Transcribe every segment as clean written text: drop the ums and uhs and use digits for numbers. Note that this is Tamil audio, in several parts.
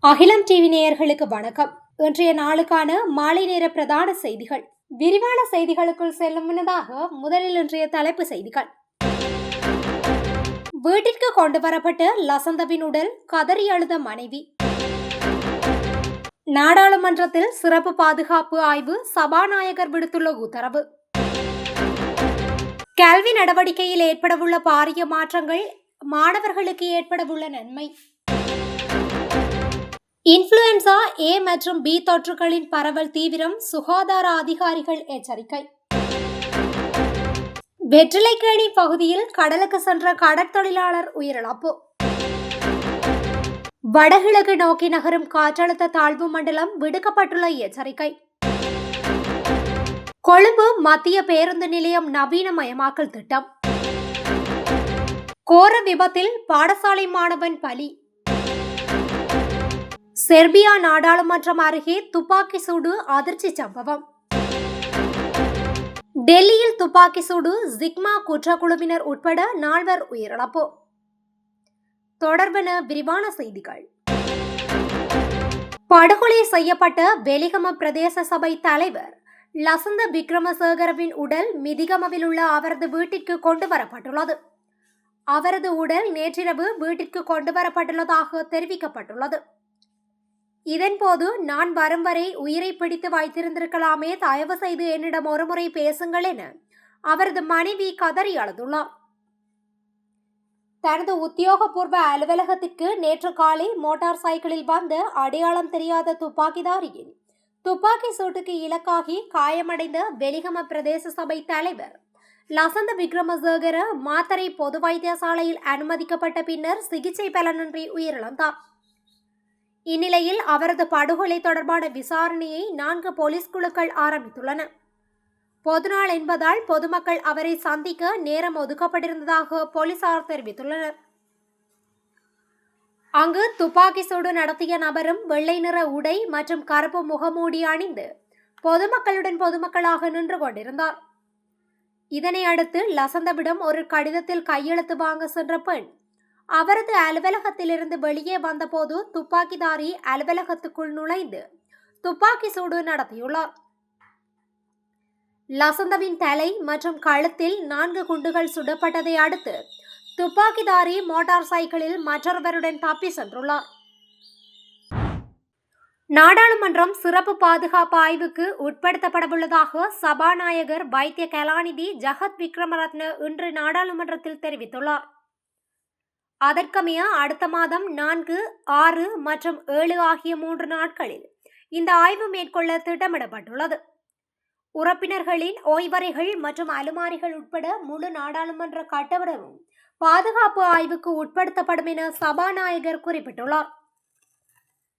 அகிலம் டிவி நேயர்களுக்கு வணக்கம். இன்றைய நாளுக்கான மாலை நேர பிரதான செய்திகள். விரிவான செய்திகளுக்குள் செல்லும் முன்னதாக முதலில் இன்றைய தலைப்பு செய்திகள். வீட்டிற்கு கொண்டு வரப்பட்ட லசந்தவின் உடல் கதறி அழுத மனைவி. நாடாளுமன்றத்தில் சிறப்பு பாதுகாப்பு ஆய்வு, சபாநாயகர் விடுத்துள்ள உத்தரவு. கல்வி நடவடிக்கையில் ஏற்படவுள்ள பாரிய மாற்றங்கள், மாணவர்களுக்கு ஏற்படவுள்ள நன்மை. இன்ஃப்ளூயன்சா ஏ மற்றும் பி தொற்றுகளின் பரவல் தீவிரம், சுகாதார அதிகாரிகள் எச்சரிக்கை. வெற்றிலைக்கேணி பகுதியில் கடலுக்கு சென்ற கடற்தொழிலாளர் உயிரிழப்பு. வடகிழக்கு நோக்கி நகரும் காற்றழுத்த தாழ்வு மண்டலம், விடுக்கப்பட்டுள்ள எச்சரிக்கை. கொழும்பு மத்திய பேருந்து நிலையம் நவீனமயமாக்கல் திட்டம். கோர விபத்தில் பாடசாலை மாணவன் பலி. செர்பியா நாடாளுமன்றம் அருகே துப்பாக்கி சூடு, அதிர்ச்சி சம்பவம். டெல்லியில் துப்பாக்கி சூடு, ஜிக்மா குற்றக்குழுவினர் உட்பட 4 உயிரிழப்பு. தொடர்பென விரிவான செய்திகள். படுகொலை செய்யப்பட்ட வெலிகம பிரதேச சபை தலைவர் லசந்த விக்ரமசேகரவின் உடல் மிதிகமவில் உள்ள அவரது வீட்டிற்கு கொண்டு வரப்பட்டுள்ளது. அவரது உடல் நேற்றிரவு வீட்டிற்கு கொண்டு வரப்பட்டுள்ளதாக தெரிவிக்கப்பட்டுள்ளது. இதன்போது, நான் வரும் வரை உயிரை பிடித்து வைத்திருந்திருக்கலாமே, தயவு செய்து என்னிடம் ஒருமுறை பேசுங்கள் என அவரது மனைவி கதறி அழுதுள்ளார். தனது உத்தியோகபூர்வ அலுவலகத்திற்கு நேற்று காலை மோட்டார் சைக்கிளில் வந்த அடையாளம் தெரியாத துப்பாக்கிதாரியின் துப்பாக்கி சூட்டுக்கு இலக்காகி காயமடைந்த வெலிகம பிரதேச சபை தலைவர் லசந்த விக்ரமசேகர மாத்தறை பொது வைத்தியசாலையில் அனுமதிக்கப்பட்ட பின்னர் சிகிச்சை பலனின்றி உயிரிழந்தார். இந்நிலையில் அவரது படுகொலை தொடர்பான விசாரணையை 4 போலீஸ் குழுக்கள் ஆரம்பித்துள்ளன. பொதுநாள் என்பதால் பொதுமக்கள் அவரை சந்திக்க நேரம் ஒதுக்கப்பட்டிருந்ததாக போலீசார் தெரிவித்துள்ளனர். அங்கு துப்பாக்கி சூடு நடத்திய நபரும் வெள்ளை நிற உடை மற்றும் கருப்பு முகமூடி அணிந்து பொதுமக்களாக நின்று கொண்டிருந்தார். இதனை அடுத்து லசந்தவிடம் ஒரு கடிதத்தில் கையெழுத்து வாங்க சென்ற பெண் அவரது அலுவலகத்திலிருந்து வெளியே வந்தபோது துப்பாக்கிதாரி அலுவலகத்துக்குள் நுழைந்து துப்பாக்கி சூடு நடத்தியுள்ளார். லசந்தவின் தலை மற்றும் கழுத்தில் 4 குண்டுகள் சுடப்பட்டதை அடுத்து துப்பாக்கிதாரி மோட்டார் சைக்கிளில் மற்றொருவருடன் தப்பி சென்றுள்ளார். நாடாளுமன்றம் சிறப்பு பாதுகாப்பு ஆய்வுக்கு உட்படுத்தப்படவுள்ளதாக சபாநாயகர் வைத்திய கலாநிதி ஜகத் விக்ரமரத்ன இன்று நாடாளுமன்றத்தில் தெரிவித்துள்ளார். அதற்கமைய அடுத்த மாதம் 4, 6 மற்றும் 7 ஆகிய 3 நாட்களில் இந்த ஆய்வு மேற்கொள்ள திட்டமிடப்பட்டுள்ளது. உறுப்பினர்களின் ஓய்வறைகள் மற்றும் அலுமாரிகள் உட்பட முழு நாடாளுமன்ற கட்டடமும் பாதுகாப்பு ஆய்வுக்கு உட்படுத்தப்படும் என சபாநாயகர் குறிப்பிட்டுள்ளார்.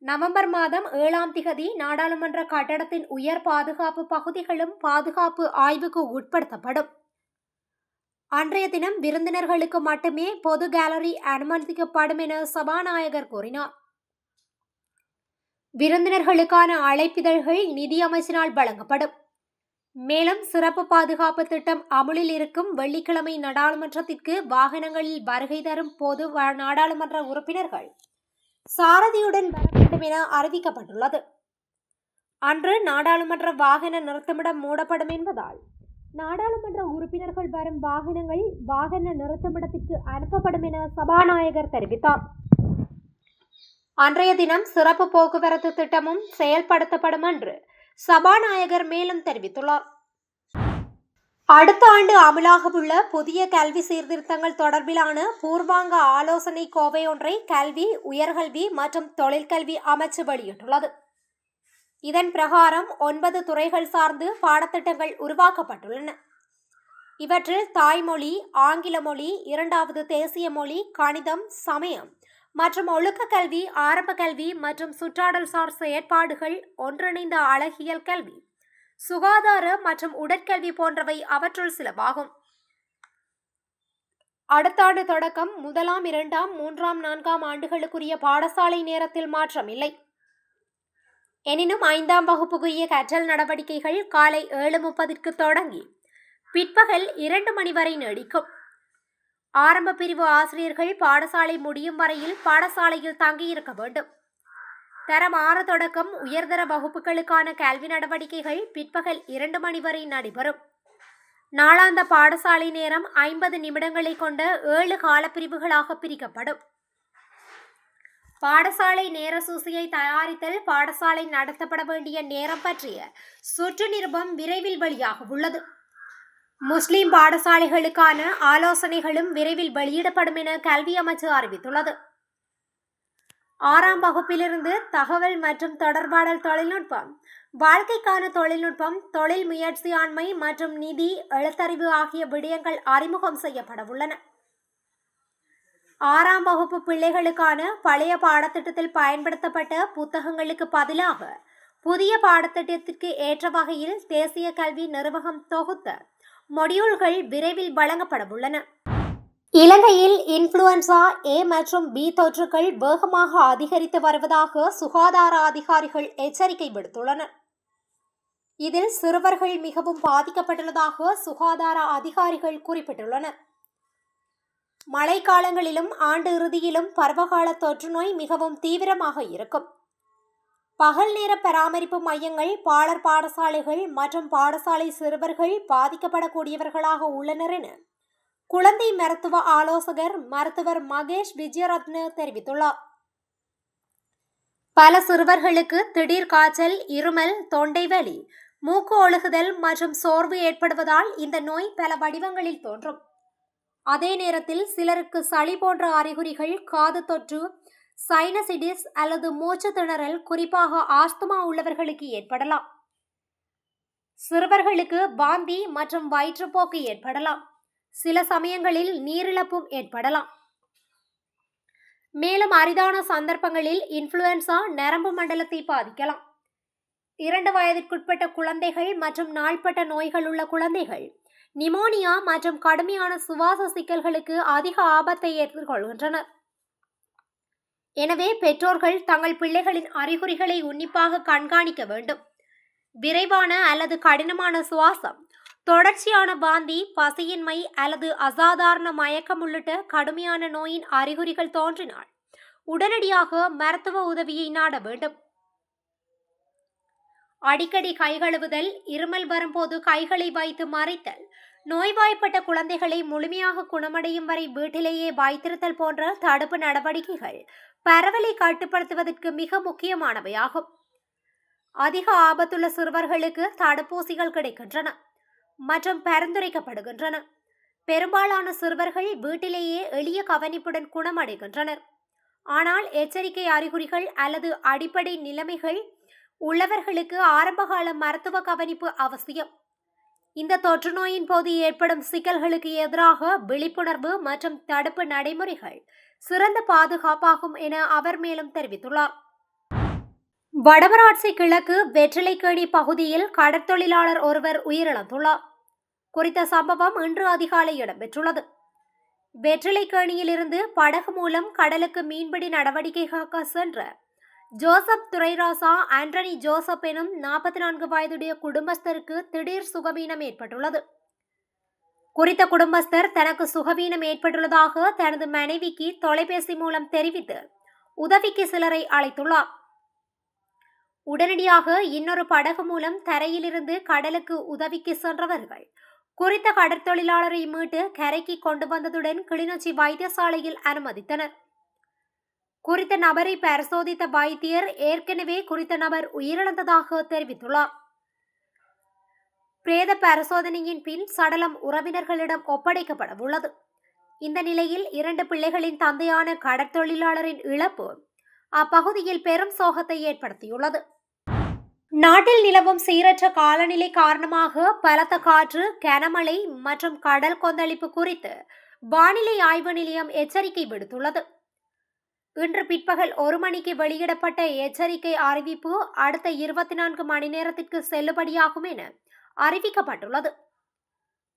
நவம்பர் மாதம் 7ஆம் தேதி நாடாளுமன்ற கட்டடத்தின் உயர் பாதுகாப்பு பகுதிகளும் பாதுகாப்பு ஆய்வுக்கு உட்படுத்தப்படும். அன்றைய தினம் விருந்தினர்களுக்கு மட்டுமே பொது கேலரி அனுமதிக்கப்படும் என சபாநாயகர் கூறினார். விருந்தினர்களுக்கான அழைப்பிதழ்கள் நிதி அமைச்சினால் வழங்கப்படும். மேலும் சிறப்பு பாதுகாப்பு திட்டம் அமுலில் இருக்கும் வெள்ளிக்கிழமை நாடாளுமன்றத்திற்கு வாகனங்களில் வருகை தரும் பொது நாடாளுமன்ற உறுப்பினர்கள் சாரதியுடன் வர வேண்டும் என அறிவிக்கப்பட்டுள்ளது. அன்று நாடாளுமன்ற வாகன நிறுத்தமிடம் மூடப்படும் என்பதால் நாடாளுமன்ற உறுப்பினர்கள் வரும் வாகனங்கள் வாகன நிறுத்தமிடத்திற்கு அனுப்பப்படும் என சபாநாயகர் தெரிவித்தார். அன்றைய தினம் சிறப்பு போக்குவரத்து திட்டமும் செயல்படுத்தப்படும் என்று சபாநாயகர் மேலும் தெரிவித்துள்ளார். அடுத்த ஆண்டு அமலாகவுள்ள புதிய கல்வி சீர்திருத்தங்கள் தொடர்பிலான பூர்வாங்க ஆலோசனை கோவை ஒன்றை கல்வி, உயர்கல்வி மற்றும் தொழிற்கல்வி அமைச்சு வெளியிட்டுள்ளது. இதன் பிரகாரம் 9 துறைகள் சார்ந்து பாடத்திட்டங்கள் உருவாக்கப்பட்டுள்ளன. இவற்றில் தாய்மொழி, ஆங்கில மொழி, 2வது தேசிய மொழி, கணிதம், சமயம் மற்றும் ஒழுக்க கல்வி, ஆரம்ப கல்வி மற்றும் சுற்றாடல் சார் செயற்பாடுகள், ஒன்றிணைந்த அழகியல் கல்வி, சுகாதார மற்றும் உடற்கல்வி போன்றவை அவற்றுள் சிலவாகும். அடுத்த ஆண்டு தொடக்கம் 1ஆம், 2ஆம், 3ஆம், 4ஆம் ஆண்டுகளுக்குரிய பாடசாலை நேரத்தில் மாற்றமில்லை. எனினும் 5ஆம் வகுப்புக்குரிய கற்றல் நடவடிக்கைகள் காலை 7:30க்கு தொடங்கி பிற்பகல் 2 மணி வரை நீடிக்கும். ஆரம்ப பிரிவு ஆசிரியர்கள் பாடசாலை முடியும் வரையில் பாடசாலையில் தங்கியிருக்க வேண்டும். தரம் 6 தொடக்கம் உயர்தர வகுப்புகளுக்கான கல்வி நடவடிக்கைகள் பிற்பகல் 2 மணி வரை நடைபெறும். நாளாந்த பாடசாலை நேரம் 50 நிமிடங்களை கொண்ட 7 காலப்பிரிவுகளாக பிரிக்கப்படும். பாடசாலை நேர சூசியை தயாரித்தல், பாடசாலை நடத்தப்பட வேண்டிய நேரம் பற்றிய சுற்று நிருபம் விரைவில் வெளியாக உள்ளது. முஸ்லிம் பாடசாலைகளுக்கான ஆலோசனைகளும் விரைவில் வெளியிடப்படும் என கல்வி அமைச்சு அறிவித்துள்ளது. 6ஆம் வகுப்பிலிருந்து தகவல் மற்றும் தொடர்பாடல் தொழில்நுட்பம், வாழ்க்கைக்கான தொழில்நுட்பம், தொழில் முயற்சியாண்மை மற்றும் நிதி, எழுத்தறிவு ஆகிய விடயங்கள் அறிமுகம் செய்யப்பட உள்ளன. 6ஆம் வகுப்பு பிள்ளைகளுக்கான பழைய பாடத்திட்டத்தில் பயன்படுத்தப்பட்ட புத்தகங்களுக்கு பதிலாக புதிய பாடத்திட்டத்திற்கு ஏற்ற வகையில் தேசிய கல்வி நிர்வாகம் தொகுத்த மொடியூல்கள் விரைவில் வழங்கப்பட உள்ளன. இலங்கையில் இன்ஃப்ளூயன்சா A மற்றும் B தொற்றுகள் வேகமாக அதிகரித்து வருவதாக சுகாதார அதிகாரிகள் எச்சரிக்கை விடுத்துள்ளனர். இதில் சிறுவர்கள் மிகவும் பாதிக்கப்பட்டுள்ளதாக சுகாதார அதிகாரிகள் குறிப்பிட்டுள்ளனர். மழைக்காலங்களிலும் ஆண்டு இறுதியிலும் பருவகால தொற்று நோய் மிகவும் தீவிரமாக இருக்கும். பகல் நேர பராமரிப்பு மையங்கள், பாலர் பாடசாலைகள் மற்றும் பாடசாலை சிறுவர்கள் பாதிக்கப்படக்கூடியவர்களாக உள்ளனர் என குழந்தை மருத்துவ ஆலோசகர் மருத்துவர் மகேஷ் விஜயரத்ன தெரிவித்துள்ளார். பல சிறுவர்களுக்கு திடீர் காய்ச்சல், இருமல், தொண்டை வலி, மூக்கு ஒழுகுதல் மற்றும் சோர்வு ஏற்படுவதால் இந்த நோய் பல வடிவங்களில் தோன்றும். அதே நேரத்தில் சிலருக்கு சளி போன்ற அறிகுறிகள், காது தொற்று, சைனசிடிஸ் அல்லது மூச்சு திணறல், குறிப்பாக ஆஸ்துமா உள்ளவர்களுக்கு ஏற்படலாம். சிறுவர்களுக்கு வாந்தி மற்றும் வயிற்றுப்போக்கு ஏற்படலாம். சில சமயங்களில் நீரிழப்பும் ஏற்படலாம். மேலும் அரிதான சந்தர்ப்பங்களில் இன்ஃப்ளூயன்சா நரம்பு மண்டலத்தை பாதிக்கலாம். 2 வயதிற்குட்பட்ட குழந்தைகள் மற்றும் நாள்பட்ட நோய்கள் உள்ள குழந்தைகள் நிமோனியா மற்றும் கடுமையான சுவாச சிக்கல்களுக்கு அதிக ஆபத்தை எதிர்கொள்கின்றனர். எனவே பெற்றோர்கள் தங்கள் பிள்ளைகளின் அறிகுறிகளை உன்னிப்பாக கண்காணிக்க வேண்டும். விரைவான அல்லது கடினமான சுவாசம், தொடர்ச்சியான வாந்தி, பசியின்மை அல்லது அசாதாரண மயக்கம் உள்ளிட்ட கடுமையான நோயின் அறிகுறிகள் தோன்றினால் உடனடியாக மருத்துவ உதவியை நாட வேண்டும். அடிக்கடி கை கழுவுதல், இருமல் வரும்போது கைகளை வைத்து மறைத்தல், நோய்வாய்ப்பட்ட குழந்தைகளை முழுமையாக குணமடையும் வரை வீட்டிலேயே வைத்திருத்தல் போன்ற தடுப்பு நடவடிக்கைகள் பரவலை கட்டுப்படுத்துவதற்கு மிக முக்கியமானவையாகும். அதிக ஆபத்துள்ள சிறுவர்களுக்கு தடுப்பூசிகள் கிடைக்கின்றன மற்றும் பரிந்துரைக்கப்படுகின்றன. பெரும்பாலான சிறுவர்கள் வீட்டிலேயே எளிய கவனிப்புடன் குணமடைகின்றனர். ஆனால் எச்சரிக்கை அறிகுறிகள் அல்லது அடிப்படை நிலைமைகள் உள்ளவர்களுக்கு ஆரம்பகால மருத்துவ கவனிப்பு அவசியம். இந்த தொற்று நோயின் போது ஏற்படும் சிக்கல்களுக்கு எதிராக விழிப்புணர்வு மற்றும் தடுப்பு நடைமுறைகள் சிறந்த பாதுகாப்பாகும் என அவர் மேலும் தெரிவித்துள்ளார். வடமராட்சி கிழக்கு வெற்றிலைக்கேணி பகுதியில் கடற்தொழிலாளர் ஒருவர் உயிரிழந்துள்ளார். குறித்த சம்பவம் இன்று அதிகாலை இடம்பெற்றுள்ளது. வெற்றிலைக்கேணியிலிருந்து படகு மூலம் கடலுக்கு மீன்பிடி நடவடிக்கைக்காக சென்ற ஜோசப் துரைராசா ஆண்டனி ஜோசப் எனும் 44 வயதுடைய குடும்பஸ்தருக்கு திடீர் சுகவீனம் ஏற்பட்டுள்ளது. குறித்த குடும்பஸ்தர் தனக்கு சுகவீனம் ஏற்பட்டுள்ளதாக தனது மனைவிக்கு தொலைபேசி மூலம் தெரிவித்து உதவிக்கு சிலரை அழைத்துள்ளார். உடனடியாக இன்னொரு படகு மூலம் தரையிலிருந்து கடலுக்கு உதவிக்கு சென்றவர்கள் குறித்த கடற்தொழிலாளரை மீட்டு கரைக்கு கொண்டு வந்ததுடன் கிளிநொச்சி வைத்தியசாலையில் அனுமதித்தனர். குறித்த நபரை பரிசோதித்த வைத்தியர் ஏற்கனவே குறித்த நபர் உயிரிழந்ததாக தெரிவித்துள்ளார். பிரேத பரிசோதனையின் பின் சடலம் உறவினர்களிடம் ஒப்படைக்கப்பட உள்ளது. இந்த நிலையில் 2 பிள்ளைகளின் தந்தையான கடற்தொழிலாளரின் இழப்பு அப்பகுதியில் பெரும் சோகத்தை ஏற்படுத்தியுள்ளது. நாட்டில் நிலவும் சீரற்ற காலநிலை காரணமாக பலத்த காற்று, கனமழை மற்றும் கடல் கொந்தளிப்பு குறித்து வானிலை ஆய்வு நிலையம் எச்சரிக்கை விடுத்துள்ளது. இன்று பிற்பகல் 1 மணிக்கு வெளியிடப்பட்ட எச்சரிக்கை அறிவிப்பு அடுத்த 24 மணி நேரத்திற்கு செல்லுபடியாகும் என அறிவிக்கப்பட்டுள்ளது.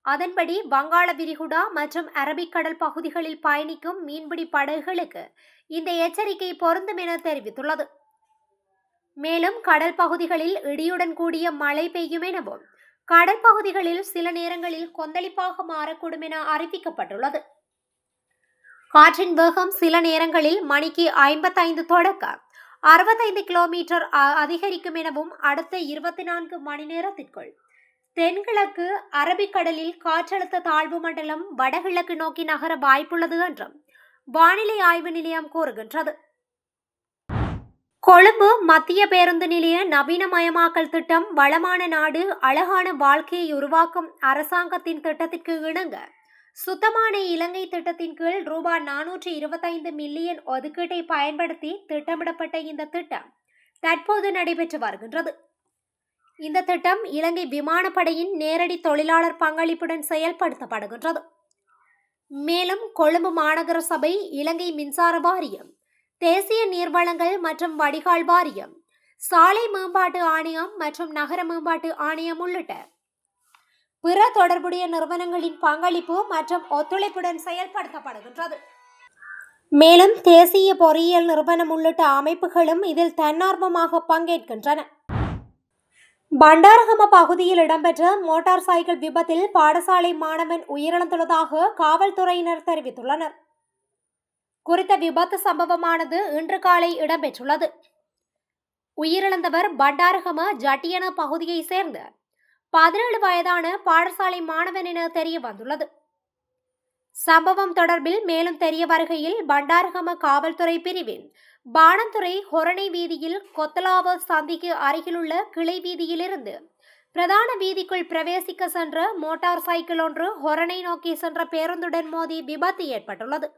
அதன்படி வங்காள விரிகுடா மற்றும் அரபிக்கடல் பகுதிகளில் பயணிக்கும் மீன்பிடி படகுகளுக்கு இந்த எச்சரிக்கை பொருந்தும் என தெரிவித்துள்ளது. மேலும் கடல் பகுதிகளில் இடியுடன் கூடிய மழை பெய்யும் எனவும் கடல் பகுதிகளில் சில நேரங்களில் கொந்தளிப்பாக மாறக்கூடும் என அறிவிக்கப்பட்டுள்ளது. காற்றின் வேகம் சில நேரங்களில் மணிக்கு 55 தொடக்க 65 கிலோமீட்டர் அதிகரிக்கும் எனவும் அடுத்த 24 மணி நேரத்திற்குள் தென்கிழக்கு அரபிக்கடலில் காற்றழுத்த தாழ்வு மண்டலம் வடகிழக்கு நோக்கி நகர வாய்ப்புள்ளது என்றும் வானிலை ஆய்வு நிலையம் கூறுகின்றது. கொழும்பு மத்திய பேருந்து நிலைய நவீனமயமாக்கல் திட்டம் வளமான நாடு அழகான வாழ்க்கையை உருவாக்கும் அரசாங்கத்தின் திட்டத்திற்கு இணங்க சுத்தமான இலங்கை திட்டத்தின் கீழ் ரூபாய் 425 மில்லியன் ஒதுக்கீட்டை பயன்படுத்தி திட்டமிடப்பட்ட இந்த திட்டம் தற்போது நடைபெற்று வருகின்றது. இந்த திட்டம் இலங்கை விமானப்படையின் நேரடி தொழிலாளர் பங்களிப்புடன் செயல்படுத்தப்படுகின்றது. மேலும் கொழும்பு மாநகர சபை, இலங்கை மின்சார வாரியம், தேசிய நீர்வளங்கள் மற்றும் வடிகால் வாரியம், சாலை மேம்பாட்டு ஆணையம் மற்றும் நகர மேம்பாட்டு ஆணையம் உள்ளிட்ட பிற தொடர்புடைய நிறுவனங்களின் பங்களிப்பு மற்றும் ஒத்துழைப்புடன் செயல்படுத்தப்படுகின்றது. மேலும் தேசிய பொறியியல் நிறுவனம் உள்ளிட்ட அமைப்புகளும் இதில் தன்னார்வமாக பங்கேற்கின்றன. பண்டாரகம பகுதியில் இடம்பெற்ற மோட்டார் சைக்கிள் விபத்தில் பாடசாலை மாணவன் உயிரிழந்துள்ளதாக காவல்துறையினர் தெரிவித்துள்ளனர். குறித்த விபத்து சம்பவமானது இன்று காலை இடம்பெற்றுள்ளது. உயிரிழந்தவர் பண்டாரகம ஜட்டியன பகுதியை சேர்ந்த 17 வயதான பாடசாலை மாணவன் என தெரிய வந்துள்ளது. சம்பவம் தொடர்பில் மேலும் தெரிய வருகையில் பண்டாரகம காவல்துறை பிரிவின் பாணந்துறை ஹொரணை வீதியில் கொத்தலாவ சந்திக்கு அருகிலுள்ள கிளை வீதியிலிருந்து பிரதான வீதிக்குள் பிரவேசிக்க சென்ற மோட்டார் சைக்கிள் ஒன்று ஹொரணை நோக்கி சென்ற பேருந்துடன் மோதி விபத்து ஏற்பட்டுள்ளது.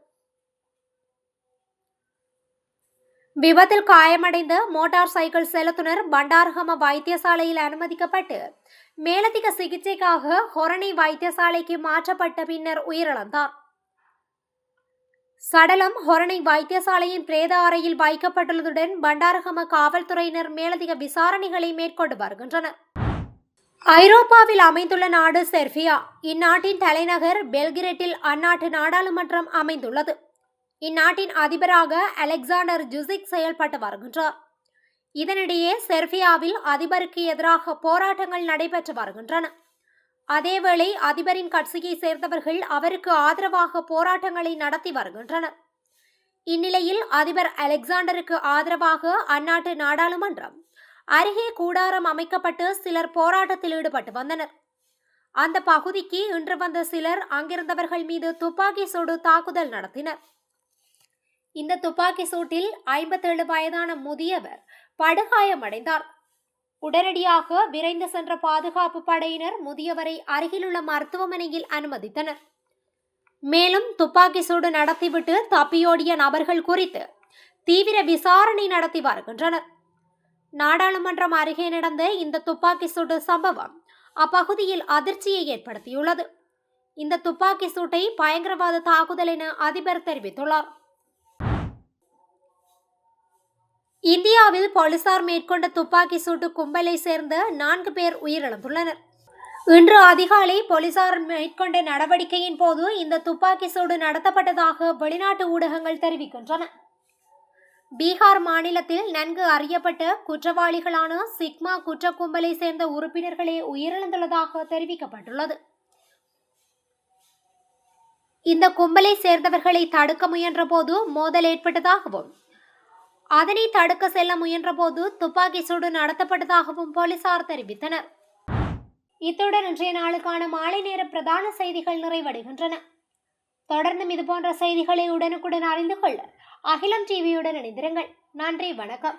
விபத்தில் காயமடைந்த மோட்டார் சைக்கிள் செலுத்துனர் பண்டாரகம வைத்தியசாலையில் அனுமதிக்கப்பட்டு மேலதிக சிகிச்சைக்காக ஹொரணை வைத்தியசாலைக்கு மாற்றப்பட்ட பின்னர் உயிரிழந்தார். சடலம் ஹொரணை வைத்தியசாலையின் பிரேத அறையில் வைக்கப்பட்டுள்ளதுடன் பண்டாரகம காவல்துறையினர் மேலதிக விசாரணைகளை மேற்கொண்டு வருகின்றனர். ஐரோப்பாவில் அமைந்துள்ள நாடு செர்பியா. இந்நாட்டின் தலைநகர் பெல்கிரேட்டில் அந்நாட்டு நாடாளுமன்றம் அமைந்துள்ளது. இந்நாட்டின் அதிபராக அலெக்சாண்டர் ஜுசிக் செயல்பட்டு வருகின்றார். இதனிடையே செர்பியாவில் அதிபருக்கு எதிராக போராட்டங்கள் நடைபெற்று வருகின்றன. அதேவேளை அதிபரின் கட்சியை சேர்ந்தவர்கள் அவருக்கு ஆதரவாக போராட்டங்களை நடத்தி வருகின்றனர். இந்நிலையில் அதிபர் அலெக்சாண்டருக்கு ஆதரவாக அந்நாட்டு நாடாளுமன்றம் அருகே கூடாரம் அமைக்கப்பட்டு சிலர் போராட்டத்தில் ஈடுபட்டு வந்தனர். அந்த பகுதிக்கு இன்று வந்த சிலர் அங்கிருந்தவர்கள் மீது துப்பாக்கி சூடு தாக்குதல் நடத்தினர். இந்த துப்பாக்கி சூட்டில் 57 வயதான முதியவர் படுகாயமடைந்தார். உடனடியாக விரைந்து சென்ற பாதுகாப்பு படையினர் முதியவரை அருகிலுள்ள மருத்துவமனையில் அனுமதித்தனர். மேலும் துப்பாக்கி சூடு நடத்திவிட்டு தப்பியோடிய நபர்கள் குறித்து தீவிர விசாரணை நடத்தி வருகின்றனர். நாடாளுமன்றம் அருகே நடந்த இந்த துப்பாக்கி சூடு சம்பவம் அப்பகுதியில் அதிர்ச்சியை ஏற்படுத்தியுள்ளது. இந்த துப்பாக்கி சூட்டை பயங்கரவாத தாக்குதல் என அதிபர் தெரிவித்துள்ளார். இந்தியாவில் போலீசார் மேற்கொண்ட துப்பாக்கி சூட்டு கும்பலை சேர்ந்த 4 பேர் உயிரிழந்துள்ளனர். இன்று அதிகாலை போலீசார் மேற்கொண்ட நடவடிக்கையின் போது இந்த துப்பாக்கி சூடு நடத்தப்பட்டதாக வெளிநாட்டு ஊடகங்கள் தெரிவிக்கின்றன. பீகார் மாநிலத்தில் நன்கு அறியப்பட்ட குற்றவாளிகளான சிக்மா குற்ற கும்பலை சேர்ந்த உறுப்பினர்களே உயிரிழந்துள்ளதாக தெரிவிக்கப்பட்டுள்ளது. இந்த கும்பலை சேர்ந்தவர்களை தடுக்க முயன்ற போது மோதல் ஏற்பட்டதாகவும் அதனை தடுக்க செல்ல முயன்ற போது துப்பாக்கி சூடு நடத்தப்பட்டதாகவும் போலீசார் தெரிவித்தனர். இத்துடன் இன்றைய நாளுக்கான மாலை நேர பிரதான செய்திகள் நிறைவடைகின்றன. தொடர்ந்தும் இதுபோன்ற செய்திகளை உடனுக்குடன் அறிந்து கொள்ள அகிலம் டிவியுடன் இணைந்திருங்கள். நன்றி, வணக்கம்.